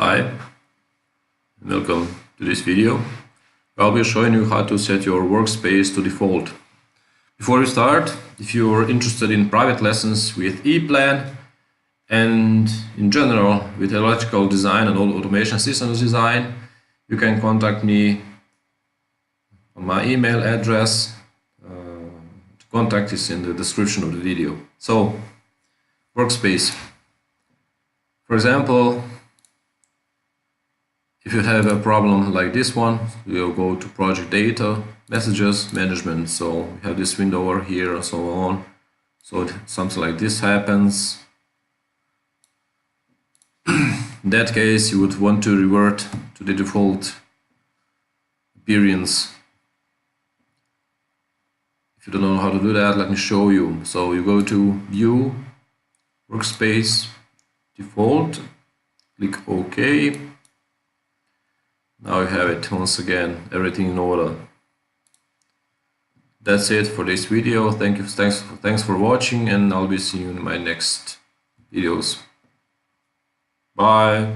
Hi, welcome to this video. I'll be showing you how to set your workspace to default. Before we start, if you're interested in private lessons with Eplan and in general with electrical design and automation systems design, you can contact me on my email address. The contact is in the description of the video. So, workspace. For example, if you have a problem like this one, you'll go to project data, messages, management. So we have this window over here and so on. So something like this happens. In that case, you would want to revert to the default appearance. If you don't know how to do that, let me show you. So you go to View, Workspace, Default, click OK. Now you have it once again, everything in order. That's it for this video. Thanks for watching, and I'll be seeing you in my next videos. Bye.